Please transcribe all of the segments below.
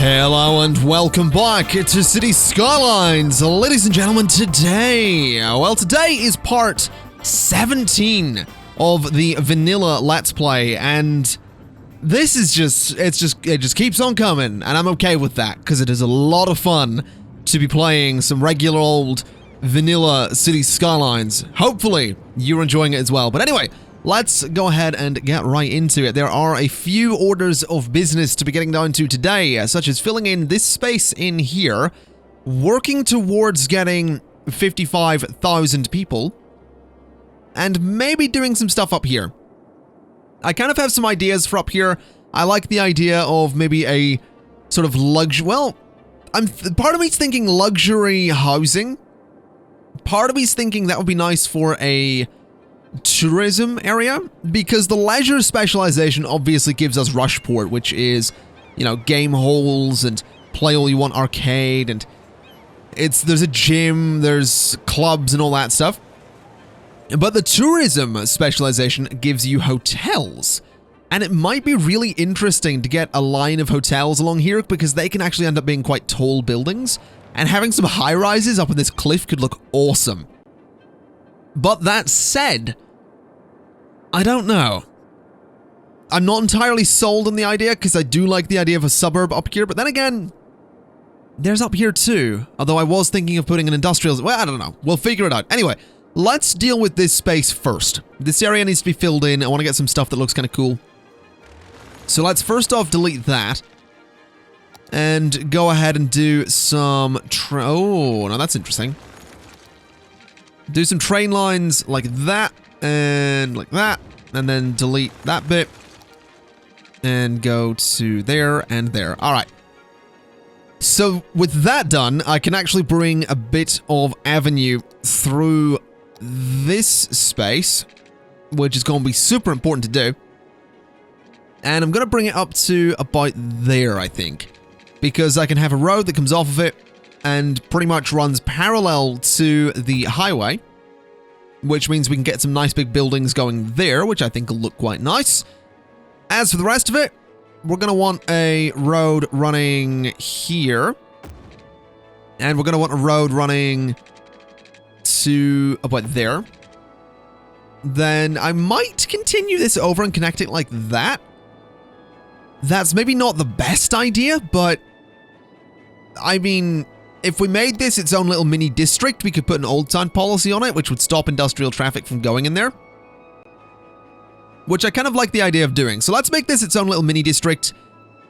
Hello and welcome back to City Skylines, ladies and gentlemen. Today is part 17 of the vanilla Let's Play, and this is it just keeps on coming, and I'm okay with that, because it is a lot of fun to be playing some regular old vanilla City Skylines. Hopefully, you're enjoying it as well. But anyway, let's go ahead and get right into it. There are a few orders of business to be getting down to today, such as filling in this space in here, working towards getting 55,000 people, and maybe doing some stuff up here. I kind of have some ideas for up here. I like the idea of maybe a sort of part of me's thinking luxury housing. Part of me's thinking that would be nice for a tourism area, because the leisure specialization obviously gives us Rushport, which is, you know, game halls and play all you want arcade, and there's a gym, there's clubs and all that stuff. But the tourism specialization gives you hotels, and it might be really interesting to get a line of hotels along here, because they can actually end up being quite tall buildings, and having some high-rises up on this cliff could look awesome. But that said, I don't know. I'm not entirely sold on the idea, because I do like the idea of a suburb up here, but then again, there's up here too. Although I was thinking of putting an industrial... Well, I don't know. We'll figure it out. Anyway, let's deal with this space first. This area needs to be filled in. I want to get some stuff that looks kind of cool. So let's first off delete that. And go ahead and do some... Oh, now that's interesting. Do some train lines like that, and like that, and then delete that bit, and go to there and there. All right. So with that done, I can actually bring a bit of avenue through this space, which is going to be super important to do. And I'm going to bring it up to about there, I think, because I can have a road that comes off of it and pretty much runs parallel to the highway, which means we can get some nice big buildings going there, which I think will look quite nice. As for the rest of it, we're going to want a road running here, and we're going to want a road running to about there. Then I might continue this over and connect it like that. That's maybe not the best idea, but I mean, if we made this its own little mini district, we could put an old town policy on it, which would stop industrial traffic from going in there. Which I kind of like the idea of doing. So let's make this its own little mini district.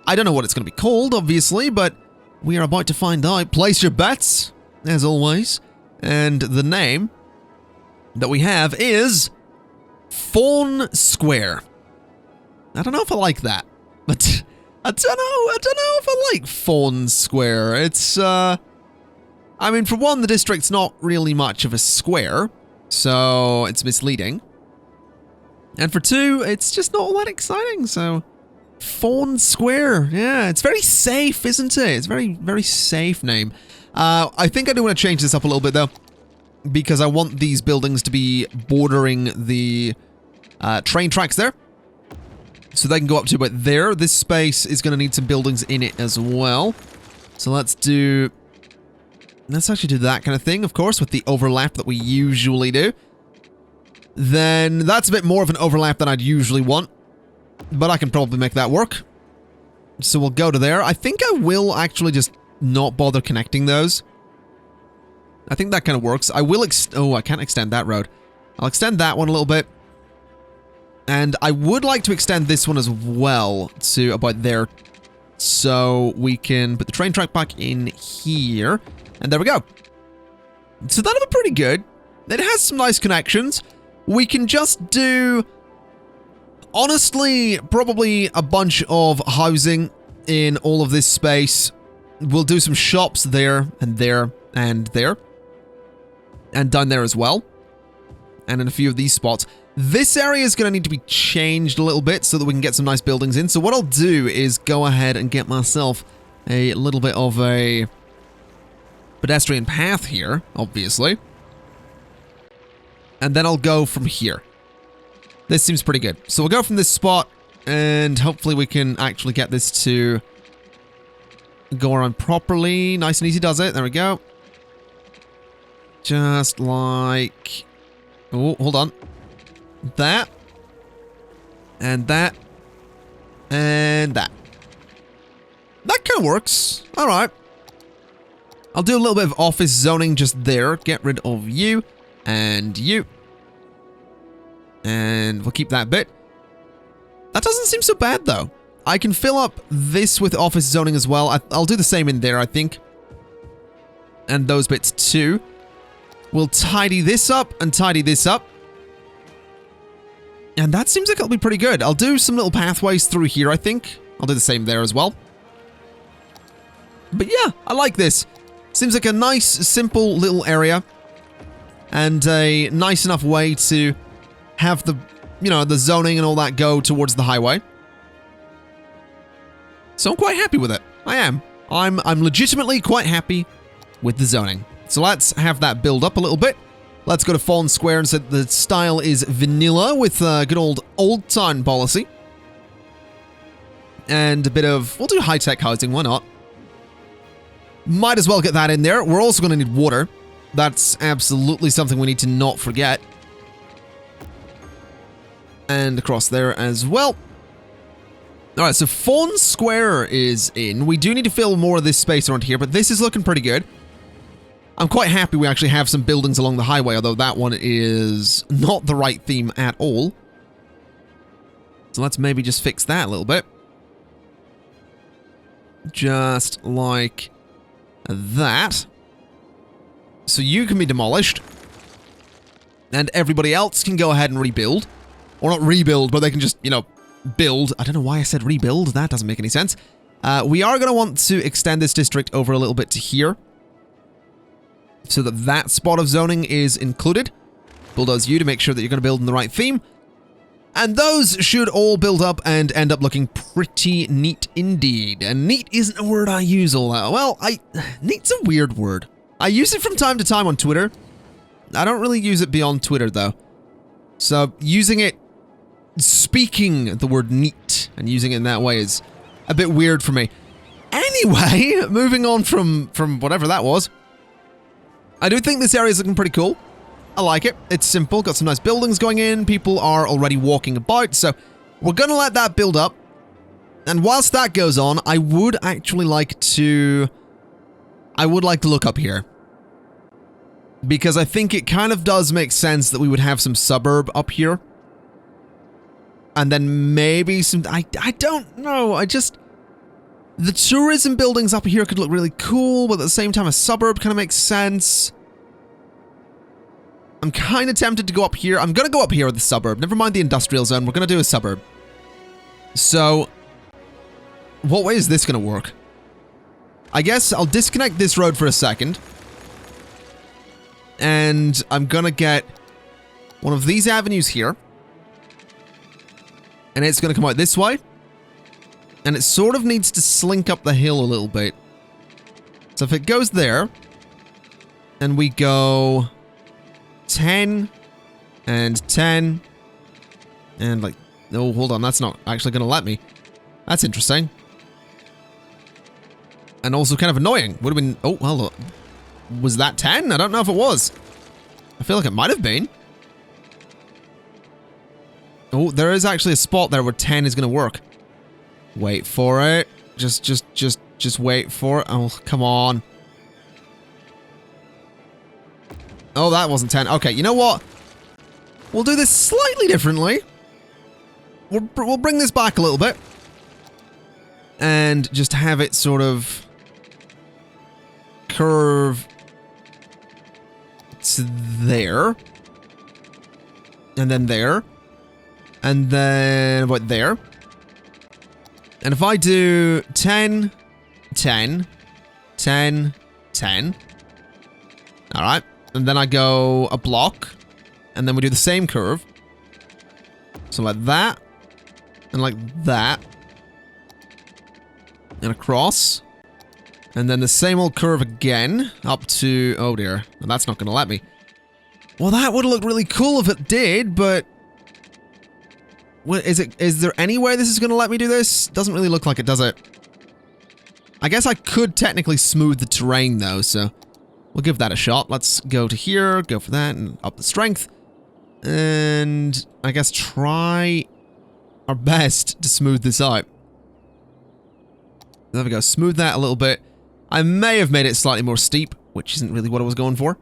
I don't know what it's going to be called, obviously, but we are about to find out. Place your bets, as always. And the name that we have is Fawn Square. I don't know if I like that, but I don't know if I like Fawn Square. It's, I mean, for one, the district's not really much of a square, so it's misleading. And for two, it's just not all that exciting, so... Fawn Square, yeah, it's very safe, isn't it? It's a very, very safe name. I think I do want to change this up a little bit, though, because I want these buildings to be bordering the train tracks there, so they can go up to about there. This space is going to need some buildings in it as well. So let's actually do that kind of thing, of course, with the overlap that we usually do. Then that's a bit more of an overlap than I'd usually want, but I can probably make that work. So we'll go to there. I think I will actually just not bother connecting those. I think that kind of works. I will oh, I can't extend that road. I'll extend that one a little bit. And I would like to extend this one as well to about there, so we can put the train track back in here. And there we go. So that'll be pretty good. It has some nice connections. We can just do, honestly, probably a bunch of housing in all of this space. We'll do some shops there, and there, and there. And down there as well. And in a few of these spots. This area is going to need to be changed a little bit so that we can get some nice buildings in. So what I'll do is go ahead and get myself a little bit of a pedestrian path here, obviously. And then I'll go from here. This seems pretty good. So we'll go from this spot, and hopefully we can actually get this to go around properly. Nice and easy does it. There we go. Just like... Oh, hold on. That. And that. And that. That kind of works. Alright. I'll do a little bit of office zoning just there. Get rid of you. And you. And we'll keep that bit. That doesn't seem so bad, though. I can fill up this with office zoning as well. I'll do the same in there, I think. And those bits, too. We'll tidy this up and tidy this up. And that seems like it'll be pretty good. I'll do some little pathways through here, I think. I'll do the same there as well. But yeah, I like this. Seems like a nice, simple little area. And a nice enough way to have the, you know, the zoning and all that go towards the highway. So I'm quite happy with it. I am. I'm legitimately quite happy with the zoning. So let's have that build up a little bit. Let's go to Fawn Square and say the style is vanilla with good old town policy. And a bit of, we'll do high-tech housing, why not? Might as well get that in there. We're also going to need water. That's absolutely something we need to not forget. And across there as well. Alright, so Fawn Square is in. We do need to fill more of this space around here, but this is looking pretty good. I'm quite happy we actually have some buildings along the highway, although that one is not the right theme at all. So let's maybe just fix that a little bit. Just like that. So you can be demolished. And everybody else can go ahead and rebuild. Or not rebuild, but they can just, you know, build. I don't know why I said rebuild. That doesn't make any sense. We are going to want to extend this district over a little bit to here. So that that spot of zoning is included. Bulldoze you to make sure that you're going to build in the right theme. And those should all build up and end up looking pretty neat indeed. And neat isn't a word I use all that well. Neat's a weird word. I use it from time to time on Twitter. I don't really use it beyond Twitter though. So using it, speaking the word neat and using it in that way is a bit weird for me. Anyway, moving on from whatever that was. I do think this area is looking pretty cool. I like it. It's simple. Got some nice buildings going in. People are already walking about. So we're going to let that build up. And whilst that goes on, I would actually like to... look up here. Because I think it kind of does make sense that we would have some suburb up here. And then maybe some... I don't know. The tourism buildings up here could look really cool, but at the same time a suburb kind of makes sense. I'm kind of tempted to go up here. I'm going to go up here with the suburb. Never mind the industrial zone. We're going to do a suburb. So, what way is this going to work? I guess I'll disconnect this road for a second. And I'm going to get one of these avenues here. And it's going to come out this way. And it sort of needs to slink up the hill a little bit. So if it goes there, and we go 10, and 10, and like, oh, hold on, that's not actually going to let me. That's interesting. And also kind of annoying. Would have been, oh, well, was that 10? I don't know if it was. I feel like it might have been. Oh, there is actually a spot there where 10 is going to work. Wait for it. Just wait for it. Oh, come on. Oh, that wasn't 10. Okay, you know what? We'll do this slightly differently. We'll bring this back a little bit. And just have it sort of curve to there. And then there. And then about there. And if I do 10, 10, 10, 10. Alright. And then I go a block. And then we do the same curve. So like that. And like that. And across. And then the same old curve again. Up to... Oh dear. Well, that's not going to let me. Well, that would have looked really cool if it did, but... What, is there any way this is going to let me do this? Doesn't really look like it, does it? I guess I could technically smooth the terrain, though, so we'll give that a shot. Let's go to here, go for that, and up the strength. And I guess try our best to smooth this out. There we go, smooth that a little bit. I may have made it slightly more steep, which isn't really what I was going for.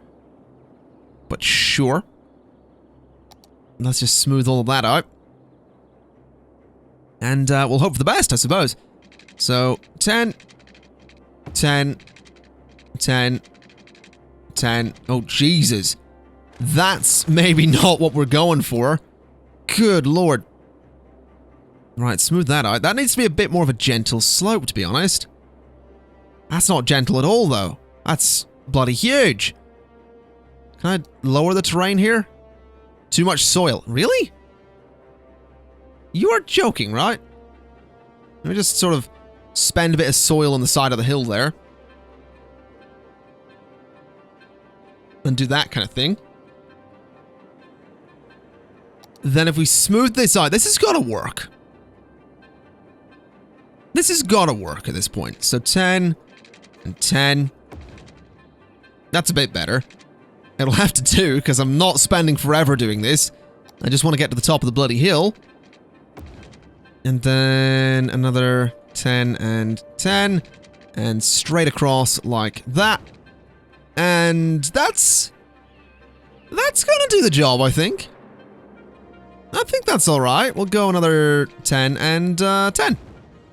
But sure. Let's just smooth all of that out. And we'll hope for the best, I suppose. So, 10, 10, 10, 10. Oh, Jesus. That's maybe not what we're going for. Good lord. Right, smooth that out. That needs to be a bit more of a gentle slope, to be honest. That's not gentle at all, though. That's bloody huge. Can I lower the terrain here? Too much soil. Really? You are joking, right? Let me just sort of spend a bit of soil on the side of the hill there. And do that kind of thing. Then if we smooth this out, this has got to work. This has got to work at this point. So 10 and 10. That's a bit better. It'll have to do, because I'm not spending forever doing this. I just want to get to the top of the bloody hill. And then another 10 and 10. And straight across like that. And that's gonna do the job, I think. I think that's alright. We'll go another 10 and 10.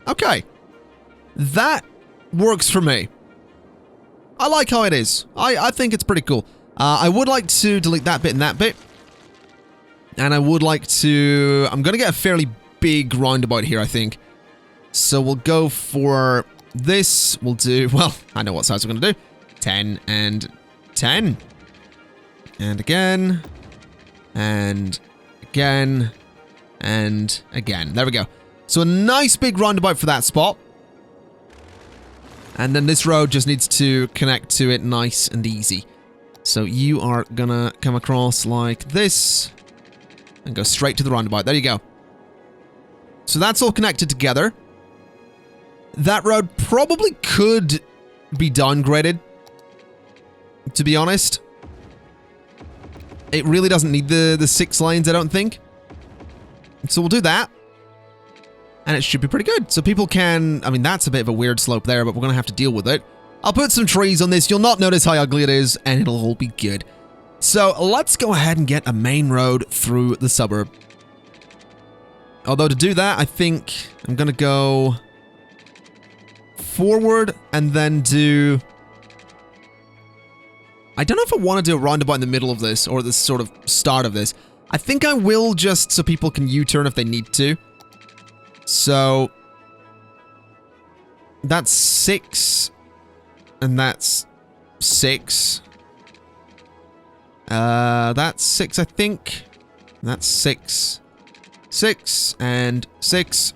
Okay. That works for me. I like how it is. I think it's pretty cool. I would like to delete that bit and that bit. And I would like to... I'm going to get a fairly big roundabout here, I think. So we'll go for this. We'll do... Well, I know what size we're going to do. 10 and 10. And again. And again. And again. There we go. So a nice big roundabout for that spot. And then this road just needs to connect to it nice and easy. So you are gonna come across like this and go straight to the roundabout. There you go. So that's all connected together. That road probably could be downgraded, to be honest. It really doesn't need the 6 lanes, I don't think. So we'll do that. And it should be pretty good. So people can... I mean, that's a bit of a weird slope there, but we're going to have to deal with it. I'll put some trees on this. You'll not notice how ugly it is, and it'll all be good. So let's go ahead and get a main road through the suburb. Although to do that, I think I'm going to go forward and then do... I don't know if I want to do a roundabout in the middle of this, or the sort of start of this. I think I will, just so people can U-turn if they need to. So that's 6, and that's 6. That's 6, I think. That's 6. 6, and 6,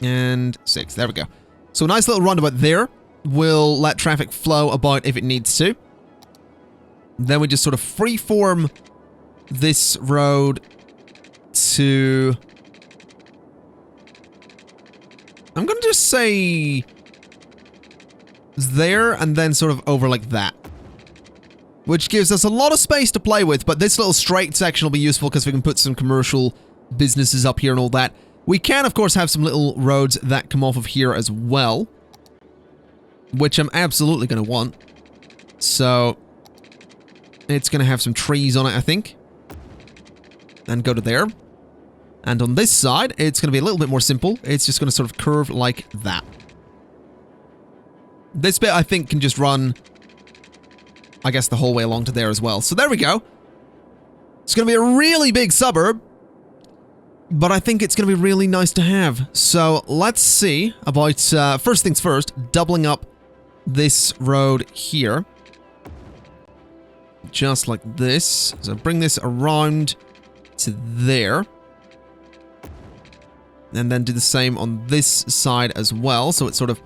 and 6. There we go. So a nice little roundabout there. We'll let traffic flow about if it needs to. Then we just sort of freeform this road to... I'm going to just say there and then sort of over like that. Which gives us a lot of space to play with, but this little straight section will be useful because we can put some commercial businesses up here and all that. We can, of course, have some little roads that come off of here as well, which I'm absolutely going to want. So it's going to have some trees on it, I think. And go to there. And on this side, it's going to be a little bit more simple. It's just going to sort of curve like that. This bit, I think, can just run, I guess, the whole way along to there as well. So there we go. It's going to be a really big suburb, but I think it's going to be really nice to have. So let's see about, first things first, doubling up this road here. Just like this. So bring this around to there. And then do the same on this side as well. So it sort of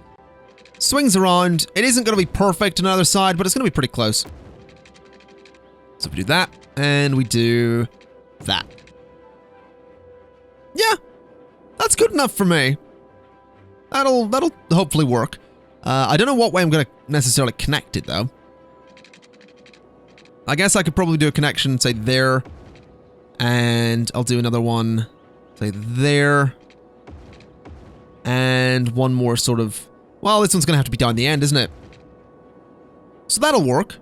swings around. It isn't going to be perfect on the other side, but it's going to be pretty close. So we do that, and we do that. Yeah, that's good enough for me. That'll hopefully work. I don't know what way I'm going to necessarily connect it, though. I guess I could probably do a connection, say, there. And I'll do another one, say, there. And one more sort of... Well, this one's going to have to be down the end, isn't it? So that'll work.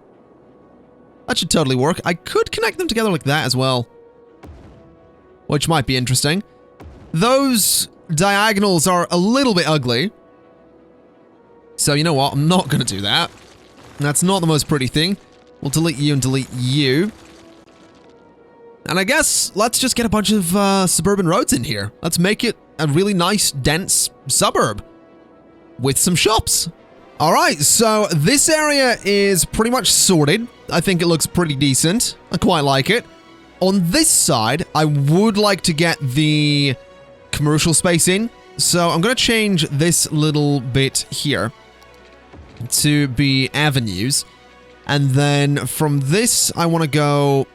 That should totally work. I could connect them together like that as well. Which might be interesting. Those diagonals are a little bit ugly. So you know what? I'm not going to do that. That's not the most pretty thing. We'll delete you and delete you. And I guess let's just get a bunch of suburban roads in here. Let's make it a really nice, dense suburb. With some shops. Alright, so this area is pretty much sorted. I think it looks pretty decent. I quite like it. On this side, I would like to get the commercial space in. So I'm going to change this little bit here to be avenues. And then from this, I want to go,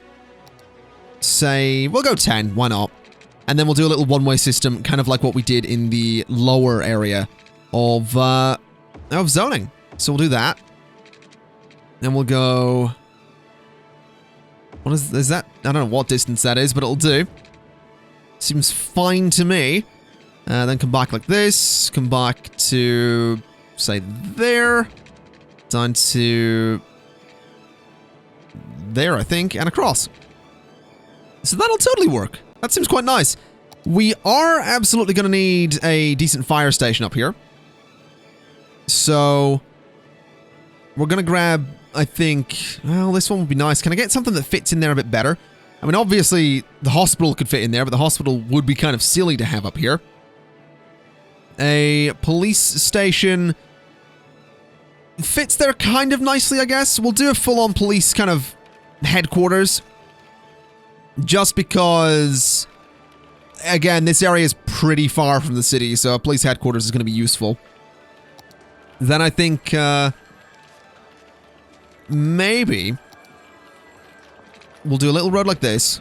say, we'll go 10. Why not? And then we'll do a little one-way system, kind of like what we did in the lower area of zoning. So we'll do that. Then we'll go... What is that? I don't know what distance that is, but it'll do. Seems fine to me. Then come back like this. Come back to, say, there. Down to... there, I think, and across. So that'll totally work. That seems quite nice. We are absolutely going to need a decent fire station up here. So... we're going to grab, I think... well, this one would be nice. Can I get something that fits in there a bit better? I mean, obviously, the hospital could fit in there, but the hospital would be kind of silly to have up here. A police station... fits there kind of nicely, I guess. We'll do a full-on police kind of headquarters. Just because... again, this area is pretty far from the city, so a police headquarters is going to be useful. Then I think, maybe we'll do a little road like this.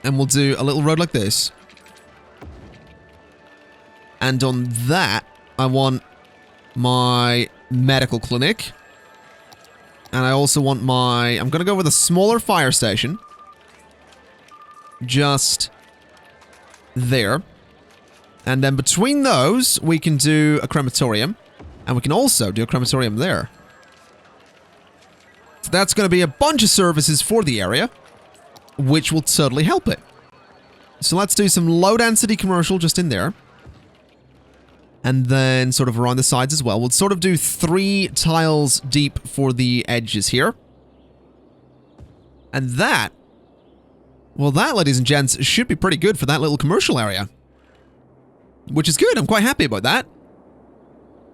And we'll do a little road like this. And on that, I want my medical clinic. And I also want my... I'm going to go with a smaller fire station. Just there. And then between those, we can do a crematorium. And we can also do a crematorium there. So that's going to be a bunch of services for the area, which will totally help it. So let's do some low-density commercial just in there. And then sort of around the sides as well. We'll sort of do 3 tiles deep for the edges here. And that... well, that, ladies and gents, should be pretty good for that little commercial area. Which is good. I'm quite happy about that.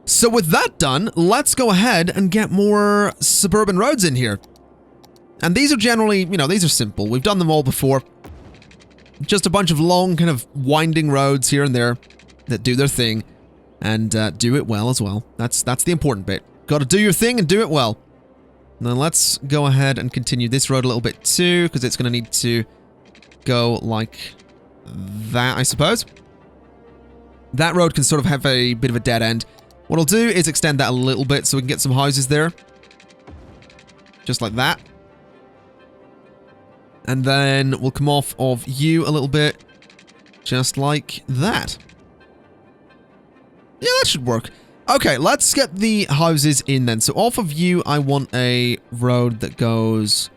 So with that done, let's go ahead and get more suburban roads in here. And these are generally, you know, these are simple. We've done them all before. Just a bunch of long, kind of winding roads here and there that do their thing. And do it well as well. That's the important bit. Got to do your thing and do it well. Now let's go ahead and continue this road a little bit too, because it's going to need to go like that, I suppose. That road can sort of have a bit of a dead end. What I'll do is extend that a little bit so we can get some houses there. Just like that. And then we'll come off of you a little bit. Just like that. Yeah, that should work. Okay, let's get the houses in then. So off of you, I want a road that goes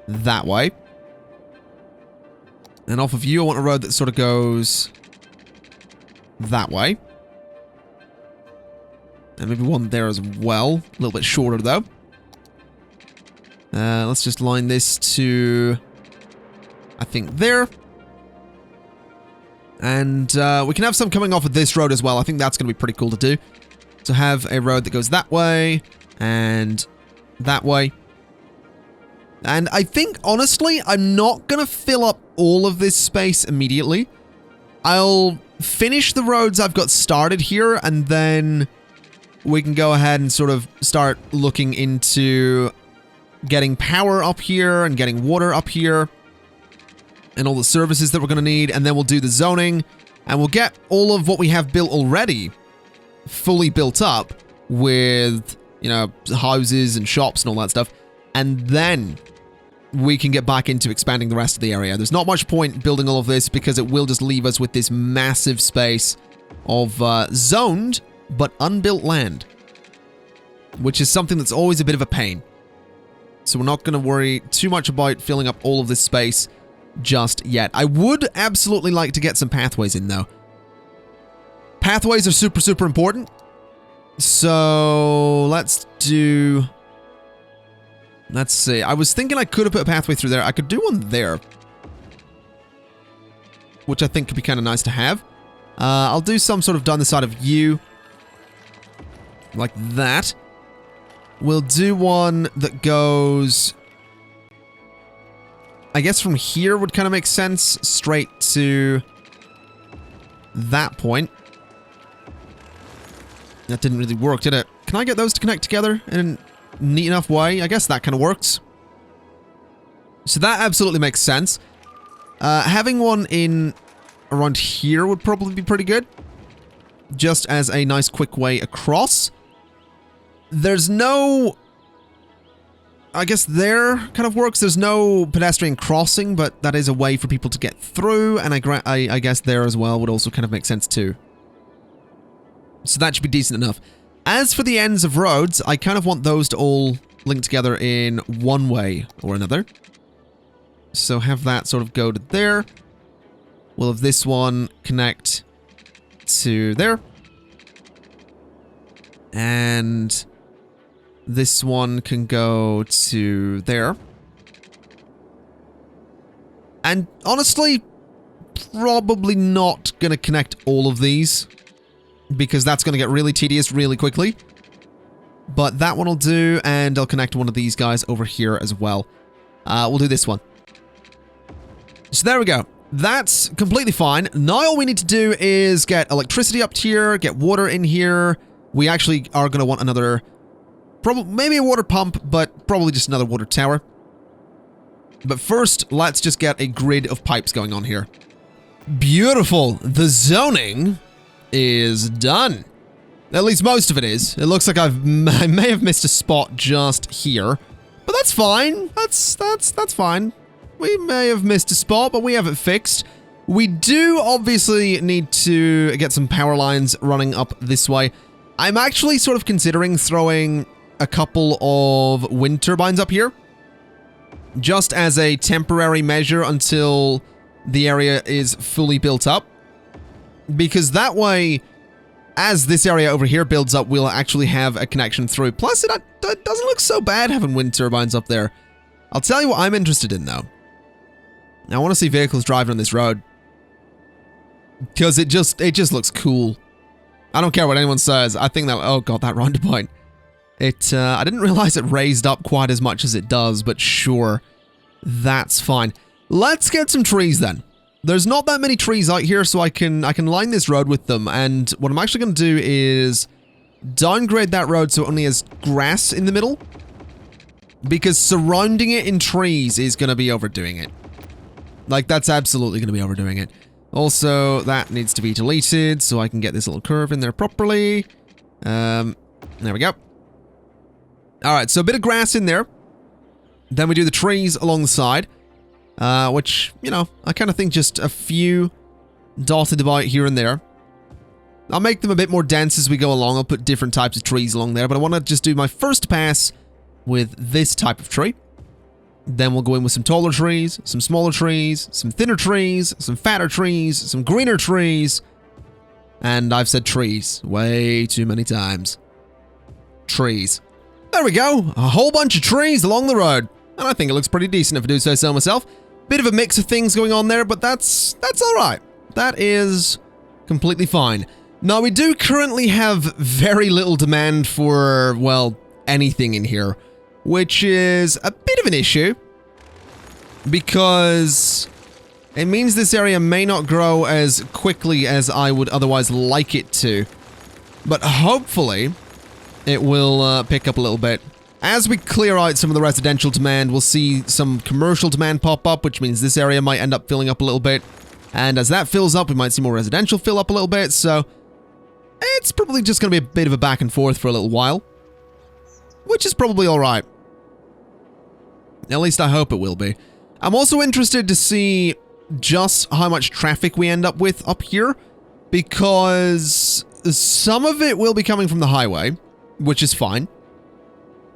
that way. And off of you, I want a road that sort of goes that way. And maybe one there as well. A little bit shorter, though. Let's just line this to, I think, there. And we can have some coming off of this road as well. I think that's going to be pretty cool to do. To have a road that goes that way and that way. And I think, honestly, I'm not going to fill up all of this space immediately. I'll finish the roads I've got started here, and then we can go ahead and sort of start looking into getting power up here and getting water up here and all the services that we're going to need. And then we'll do the zoning, and we'll get all of what we have built already fully built up with, you know, houses and shops and all that stuff, and then we can get back into expanding the rest of the area. There's not much point building all of this because it will just leave us with this massive space of zoned but unbuilt land, which is something that's always a bit of a pain. So we're not going to worry too much about filling up all of this space just yet. I would absolutely like to get some pathways in, though. Pathways are super, super important. So let's do... Let's see. I was thinking I could have put a pathway through there. I could do one there, which I think could be kind of nice to have. I'll do some sort of down the side of you, like that. We'll do one that goes, I guess from here would kind of make sense, straight to that point. That didn't really work, did it? Can I get those to connect together in a neat enough way? I guess that kind of works. So that absolutely makes sense. Having one in around here would probably be pretty good, just as a nice quick way across. There's no... I guess there kind of works. There's no pedestrian crossing, but that is a way for people to get through, and I guess there as well would also kind of make sense too. So that should be decent enough. As for the ends of roads, I kind of want those to all link together in one way or another. So have that sort of go to there. We'll have this one connect to there. And this one can go to there. And honestly, probably not going to connect all of these, because that's going to get really tedious really quickly. But that one will do, and I'll connect one of these guys over here as well. We'll do this one. So there we go. That's completely fine. Now all we need to do is get electricity up here, get water in here. We actually are going to want another, maybe a water pump, but probably just another water tower. But first, let's just get a grid of pipes going on here. Beautiful. The zoning is done. At least most of it is. It looks like I may have missed a spot just here, but that's fine. That's fine. We may have missed a spot, but we have it fixed. We do obviously need to get some power lines running up this way. I'm actually sort of considering throwing a couple of wind turbines up here, just as a temporary measure until the area is fully built up. Because that way, as this area over here builds up, we'll actually have a connection through. Plus, it doesn't look so bad having wind turbines up there. I'll tell you what I'm interested in, though. I want to see vehicles driving on this road, because it just looks cool. I don't care what anyone says. I think that, oh god, that roundabout. I didn't realize it raised up quite as much as it does, but sure, that's fine. Let's get some trees then. There's not that many trees out here, so I can line this road with them. And what I'm actually going to do is downgrade that road so it only has grass in the middle, because surrounding it in trees is going to be overdoing it. Like, that's absolutely going to be overdoing it. Also, that needs to be deleted so I can get this little curve in there properly. There we go. Alright, so a bit of grass in there. Then we do the trees along the side. Which, you know, I kind of think just a few dotted about here and there. I'll make them a bit more dense as we go along. I'll put different types of trees along there. But I want to just do my first pass with this type of tree. Then we'll go in with some taller trees, some smaller trees, some thinner trees, some fatter trees, some greener trees. And I've said trees way too many times. Trees. There we go. A whole bunch of trees along the road. And I think it looks pretty decent if I do say so myself. Bit of a mix of things going on there, but that's alright. That is completely fine. Now, we do currently have very little demand for, well, anything in here, which is a bit of an issue, because it means this area may not grow as quickly as I would otherwise like it to. But hopefully, it will pick up a little bit. As we clear out some of the residential demand, we'll see some commercial demand pop up, which means this area might end up filling up a little bit. And as that fills up, we might see more residential fill up a little bit, so it's probably just going to be a bit of a back and forth for a little while. Which is probably alright. At least I hope it will be. I'm also interested to see just how much traffic we end up with up here, because some of it will be coming from the highway, which is fine.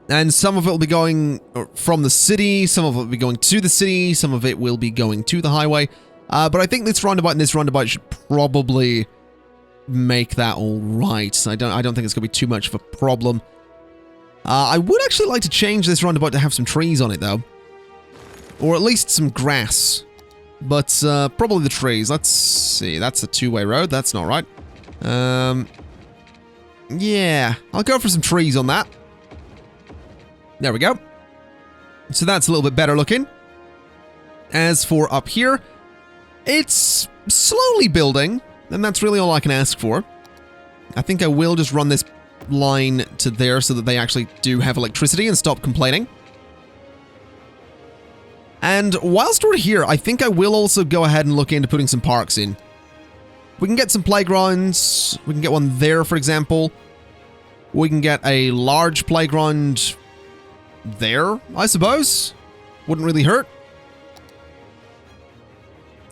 And some of it will be going from the city, some of it will be going to the city, some of it will be going to the highway. But I think this roundabout and this roundabout should probably make that all right. I don't think it's going to be too much of a problem. I would actually like to change this roundabout to have some trees on it, though. Or at least some grass. But probably the trees. Let's see. That's a two-way road. That's not right. Yeah. I'll go for some trees on that. There we go. So that's a little bit better looking. As for up here, it's slowly building. And that's really all I can ask for. I think I will just run this line to there so that they actually do have electricity and stop complaining. And whilst we're here, I think I will also go ahead and look into putting some parks in. We can get some playgrounds. We can get one there, for example. We can get a large playground there, I suppose. Wouldn't really hurt.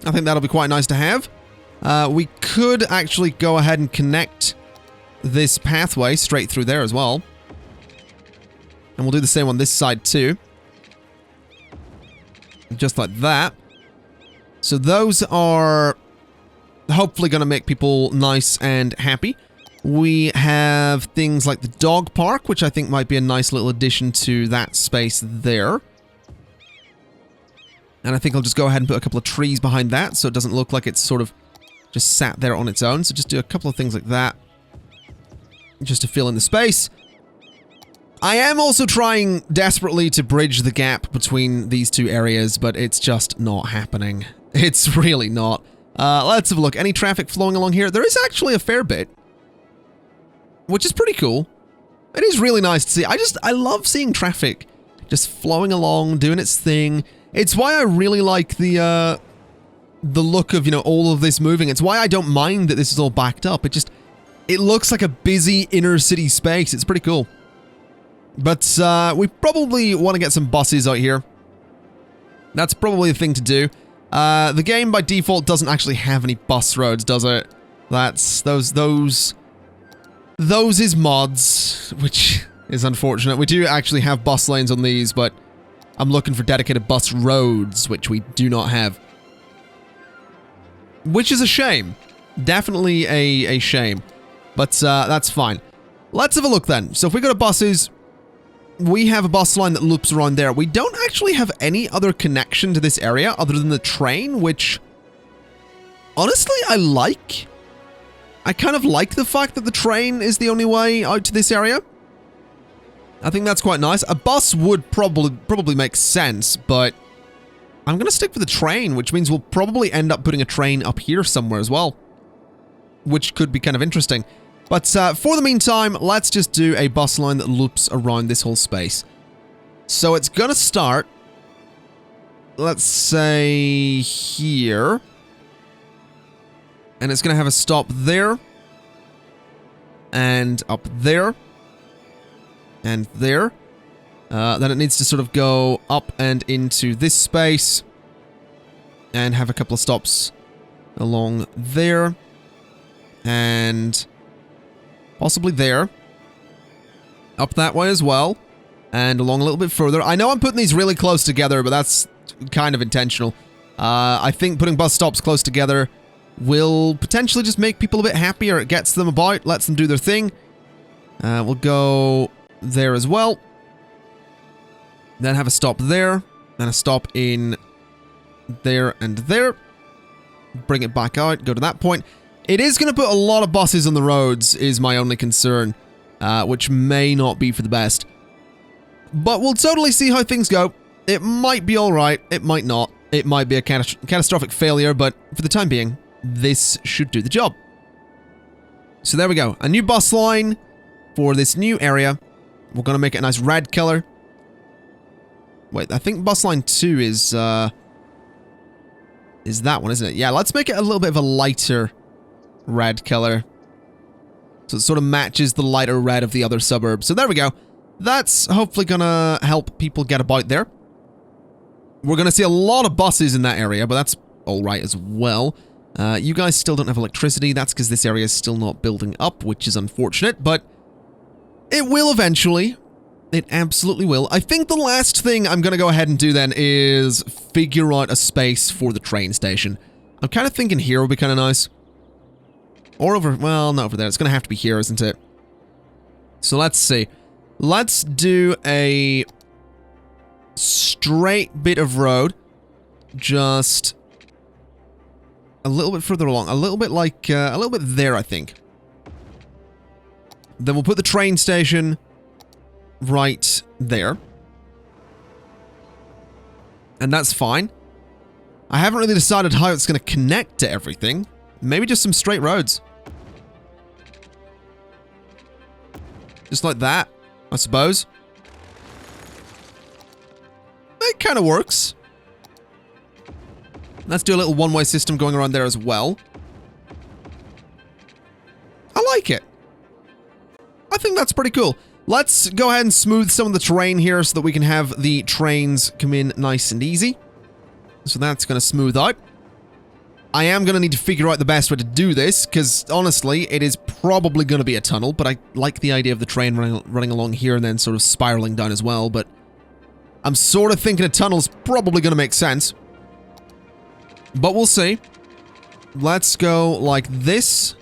I think that'll be quite nice to have. We could actually go ahead and connect this pathway straight through there as well. And we'll do the same on this side too. Just like that. So those are hopefully going to make people nice and happy. We have things like the dog park, which I think might be a nice little addition to that space there. And I think I'll just go ahead and put a couple of trees behind that so it doesn't look like it's sort of just sat there on its own. So just do a couple of things like that, just to fill in the space. I am also trying desperately to bridge the gap between these two areas, but it's just not happening. It's really not. Let's have a look. Any traffic flowing along here? There is actually a fair bit, which is pretty cool. It is really nice to see. I love seeing traffic just flowing along, doing its thing. It's why I really like the look of, you know, all of this moving. It's why I don't mind that this is all backed up. It looks like a busy inner city space. It's pretty cool. But we probably want to get some buses out here. That's probably the thing to do. The game by default doesn't actually have any bus roads, does it? That's those is mods, which is unfortunate. We do actually have bus lanes on these, but I'm looking for dedicated bus roads, which we do not have. Which is a shame. Definitely a shame. But that's fine. Let's have a look then. So if we go to buses, we have a bus line that loops around there. We don't actually have any other connection to this area other than the train, which honestly I like. I kind of like the fact that the train is the only way out to this area. I think that's quite nice. A bus would probably make sense, but I'm going to stick with the train, which means we'll probably end up putting a train up here somewhere as well, which could be kind of interesting. But for the meantime, let's just do a bus line that loops around this whole space. So it's going to start, let's say, here. And it's going to have a stop there. And up there. And there. Then it needs to sort of go up and into this space. And have a couple of stops along there. And possibly there. Up that way as well. And along a little bit further. I know I'm putting these really close together, but that's kind of intentional. I think putting bus stops close together will potentially just make people a bit happier. It gets them about, lets them do their thing. We'll go there as well. Then have a stop there. And a stop in there and there. Bring it back out. Go to that point. It is going to put a lot of buses on the roads, is my only concern. Which may not be for the best. But we'll totally see how things go. It might be alright. It might not. It might be a catastrophic failure, but for the time being, this should do the job. So there we go. A new bus line for this new area. We're going to make it a nice red color. Wait, I think bus line 2 is that one, isn't it? Yeah, let's make it a little bit of a lighter red color. So it sort of matches the lighter red of the other suburbs. So there we go. That's hopefully gonna help people get about there. We're gonna see a lot of buses in that area, but that's alright as well. You guys still don't have electricity. That's because this area is still not building up, which is unfortunate, but it will eventually. It absolutely will. I think the last thing I'm going to go ahead and do then is figure out a space for the train station. I'm kind of thinking here would be kind of nice. Or over, well, not over there. It's going to have to be here, isn't it? So let's see. Let's do a straight bit of road. Just a little bit further along. A little bit like, a little bit there, I think. Then we'll put the train station right there. And that's fine. I haven't really decided how it's going to connect to everything. Maybe just some straight roads. Just like that, I suppose. It kind of works. Let's do a little one-way system going around there as well. I like it. I think that's pretty cool. Let's go ahead and smooth some of the terrain here so that we can have the trains come in nice and easy. So that's going to smooth out. I am going to need to figure out the best way to do this, because honestly, it is probably going to be a tunnel, but I like the idea of the train running along here and then sort of spiraling down as well, but I'm sort of thinking a tunnel's probably going to make sense. But we'll see. Let's go like this.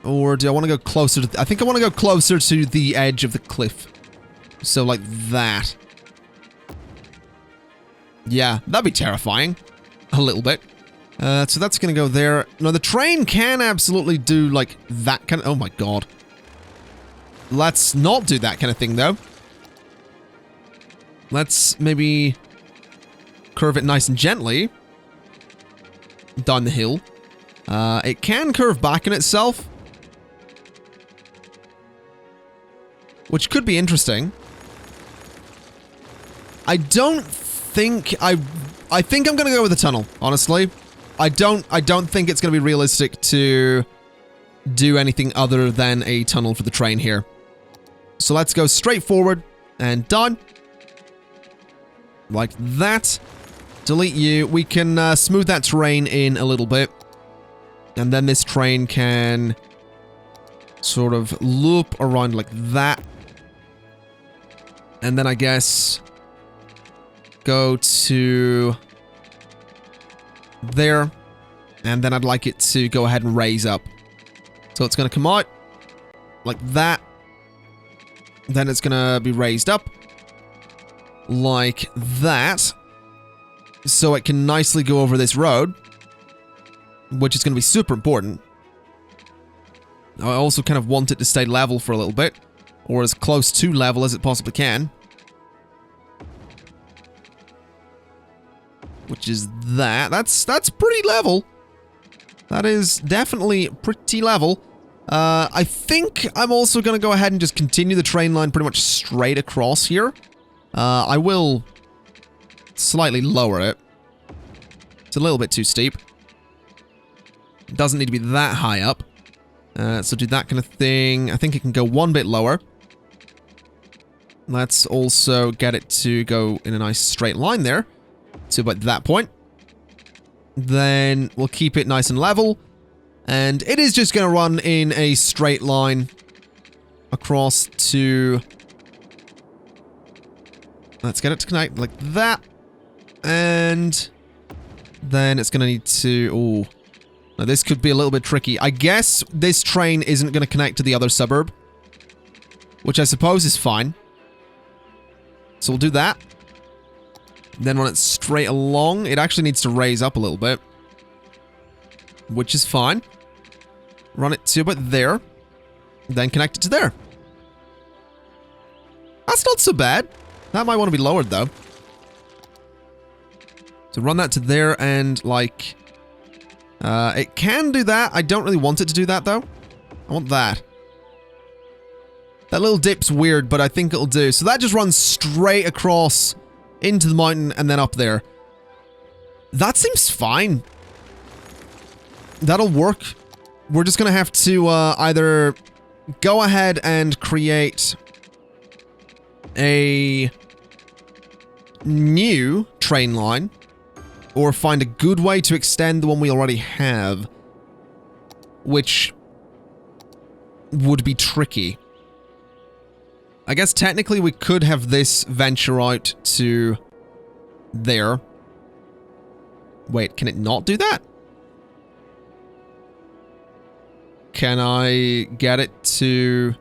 Or do I want to go closer to... I think I want to go closer to the edge of the cliff. So like that. Yeah, that'd be terrifying. A little bit. So that's going to go there. Now, the train can absolutely do like that kind of... Oh my god. Let's not do that kind of thing, though. Let's maybe curve it nice and gently down the hill. It can curve back in itself, which could be interesting. I don't think I think I'm gonna go with a tunnel, honestly. I don't think it's gonna be realistic to do anything other than a tunnel for the train here. So let's go straight forward and down. Like that. Delete you. We can smooth that terrain in a little bit. And then this train can sort of loop around like that. And then I guess go to there. And then I'd like it to go ahead and raise up. So it's going to come out like that. Then it's going to be raised up like that. So it can nicely go over this road, which is going to be super important. I also kind of want it to stay level for a little bit, or as close to level as it possibly can. Which is that. That's pretty level. That is definitely pretty level. I think I'm also going to go ahead and just continue the train line pretty much straight across here. I will slightly lower it. It's a little bit too steep. It doesn't need to be that high up. So do that kind of thing. I think it can go one bit lower. Let's also get it to go in a nice straight line there. To about that point. Then we'll keep it nice and level. And it is just going to run in a straight line across to... Let's get it to connect like that. And then it's going to need to... Oh, now this could be a little bit tricky. I guess this train isn't going to connect to the other suburb, which I suppose is fine. So we'll do that. Then run it straight along. It actually needs to raise up a little bit, which is fine. Run it to about there. Then connect it to there. That's not so bad. That might want to be lowered, though. So run that to there and, like... it can do that. I don't really want it to do that, though. I want that. That little dip's weird, but I think it'll do. So that just runs straight across into the mountain and then up there. That seems fine. That'll work. we're just going to have to either go ahead and create a new train line or find a good way to extend the one we already have, which would be tricky. I guess technically we could have this venture out to there. Wait, can it not do that? Can I get it to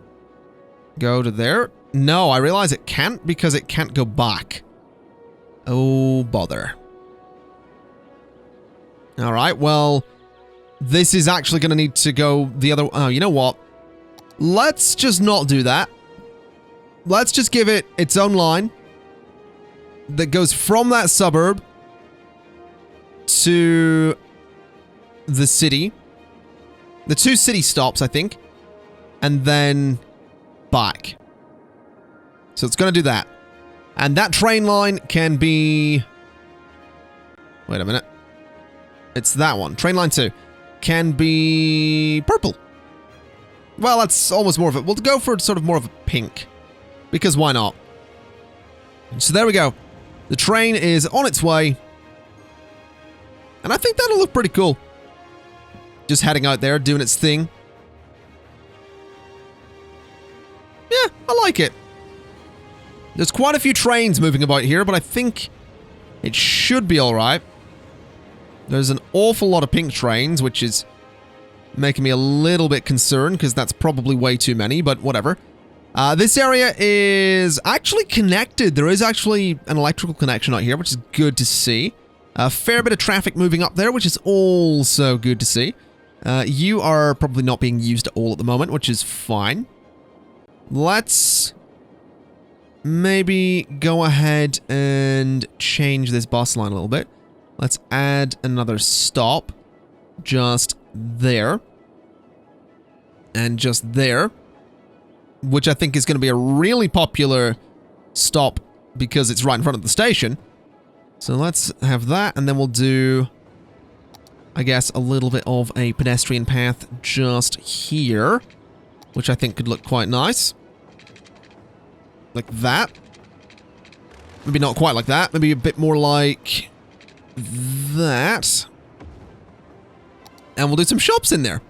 go to there? No, I realize it can't because it can't go back. Oh, bother. Alright, well, this is actually going to need to go the other... Oh, you know what? Let's just not do that. Let's just give it its own line that goes from that suburb to the city. The 2 city stops, I think. And then back. So it's going to do that. And that train line can be... Wait a minute. It's that one. Train line 2. Can be purple. Well, that's almost more of it. We'll go for sort of more of a pink. Because why not? So there we go. The train is on its way. And I think that'll look pretty cool. Just heading out there, doing its thing. Yeah, I like it. There's quite a few trains moving about here, but I think it should be alright. There's an awful lot of pink trains, which is making me a little bit concerned, because that's probably way too many, but whatever. This area is actually connected. There is actually an electrical connection out here, which is good to see. A fair bit of traffic moving up there, which is also good to see. You are probably not being used at all at the moment, which is fine. Let's maybe go ahead and change this bus line a little bit. Let's add another stop just there. And just there. Which I think is going to be a really popular stop because it's right in front of the station. So let's have that, and then we'll do, I guess, a little bit of a pedestrian path just here, which I think could look quite nice. Like that. Maybe not quite like that. Maybe a bit more like that. And we'll do some shops in there.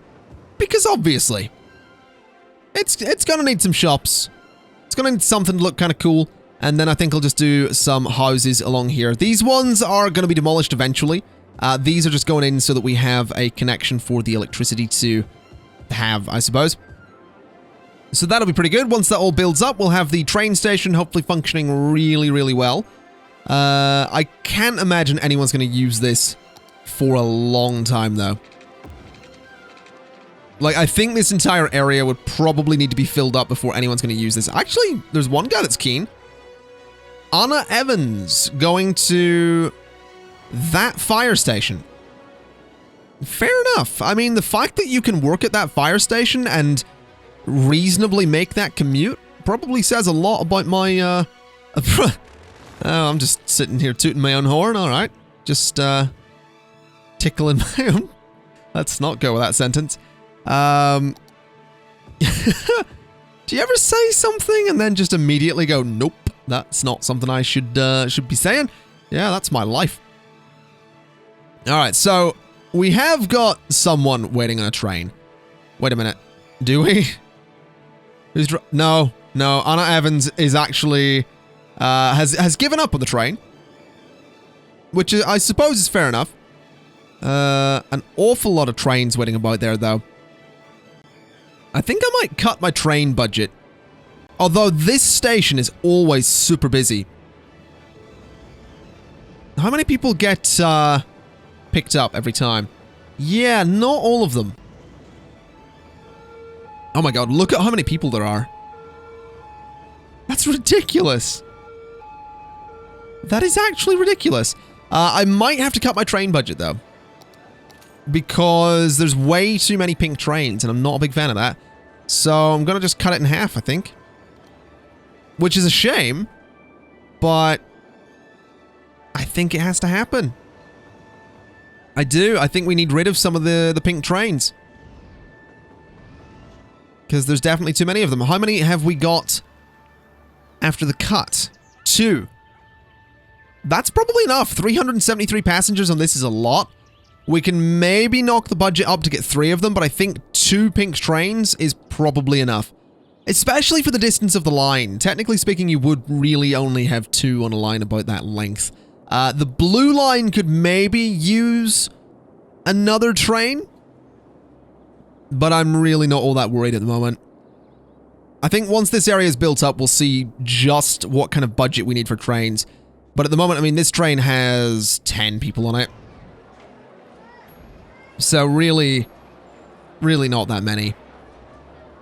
Because obviously... It's gonna need some shops. It's gonna need something to look kind of cool. And then I think I'll just do some houses along here. These ones are gonna be demolished eventually. These are just going in so that we have a connection for the electricity to have, I suppose. So that'll be pretty good. Once that all builds up, we'll have the train station hopefully functioning really, really well. I can't imagine anyone's gonna use this for a long time, though. Like, I think this entire area would probably need to be filled up before anyone's going to use this. Actually, there's one guy that's keen. Anna Evans going to that fire station. Fair enough. I mean, the fact that you can work at that fire station and reasonably make that commute probably says a lot about my, oh, I'm just sitting here tooting my own horn. All right. Just, tickling my own. Let's not go with that sentence. Do you ever say something and then just immediately go, nope, that's not something I should be saying? Yeah, that's my life. Alright, so we have got someone waiting on a train. Wait a minute. Do we? No, Anna Evans is actually, has given up on the train. Which is, I suppose is fair enough. An awful lot of trains waiting about there, though. I think I might cut my train budget. Although this station is always super busy. How many people get picked up every time? Yeah, not all of them. Oh my god, look at how many people there are. That's ridiculous. That is actually ridiculous. I might have to cut my train budget, though. Because there's way too many pink trains, and I'm not a big fan of that. So I'm going to just cut it in half, I think. Which is a shame, but I think it has to happen. I do. I think we need rid of some of the pink trains. because there's definitely too many of them. How many have we got after the cut? 2. That's probably enough. 373 passengers on this is a lot. We can maybe knock the budget up to get 3 of them, but I think 2 pink trains is probably enough. Especially for the distance of the line. Technically speaking, you would really only have 2 on a line about that length. The blue line could maybe use another train, but I'm really not all that worried at the moment. I think once this area is built up, we'll see just what kind of budget we need for trains. But at the moment, I mean, this train has 10 people on it. So really not that many.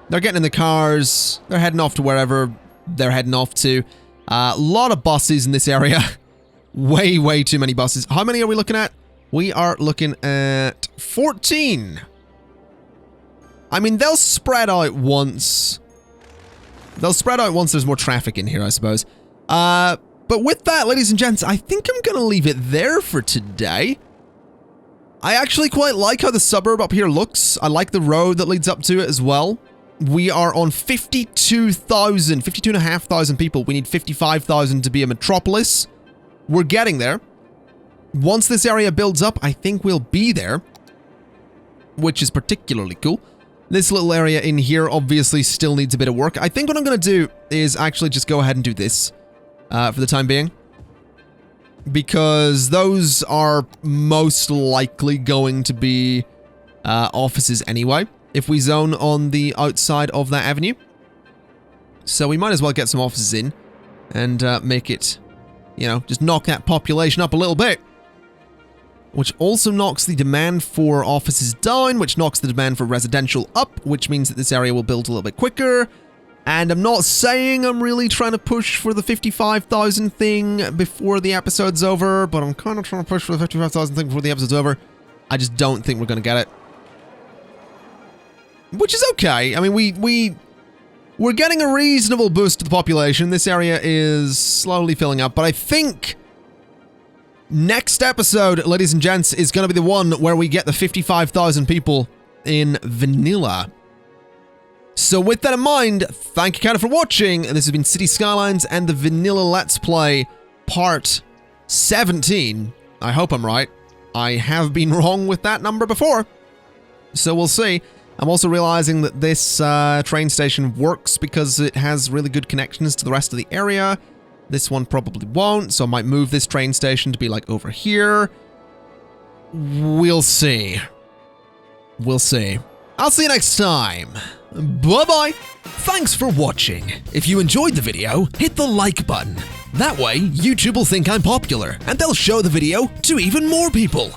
They're getting in the cars. They're heading off to wherever they're heading off to. A lot of buses in this area. Way too many buses. How many are we looking at? We are looking at 14. I mean, they'll spread out once. They'll spread out once there's more traffic in here, I suppose. But with that, ladies and gents, I think I'm going to leave it there for today. I actually quite like how the suburb up here looks. I like the road that leads up to it as well. We are on 52,500 people. We need 55,000 to be a metropolis. We're getting there. Once this area builds up, I think we'll be there, which is particularly cool. This little area in here obviously still needs a bit of work. I think what I'm going to do is actually just go ahead and do this for the time being, because those are most likely going to be offices anyway, if we zone on the outside of that avenue. So we might as well get some offices in and make it, you know, just knock that population up a little bit. Which also knocks the demand for offices down, which knocks the demand for residential up, which means that this area will build a little bit quicker. And I'm not saying I'm really trying to push for the 55,000 thing before the episode's over, but I'm kind of trying to push for the 55,000 thing before the episode's over. I just don't think we're going to get it. Which is okay. I mean, we're getting a reasonable boost to the population. This area is slowly filling up, but I think next episode, ladies and gents, is going to be the one where we get the 55,000 people in vanilla. So with that in mind, thank you kind of for watching. This has been City Skylines and the Vanilla Let's Play Part 17. I hope I'm right. I have been wrong with that number before, so we'll see. I'm also realizing that this train station works because it has really good connections to the rest of the area. This one probably won't, so I might move this train station to be like over here. We'll see. We'll see. I'll see you next time. Bye-bye. Thanks for watching. If you enjoyed the video, hit the like button. That way, YouTube will think I'm popular, and they'll show the video to even more people.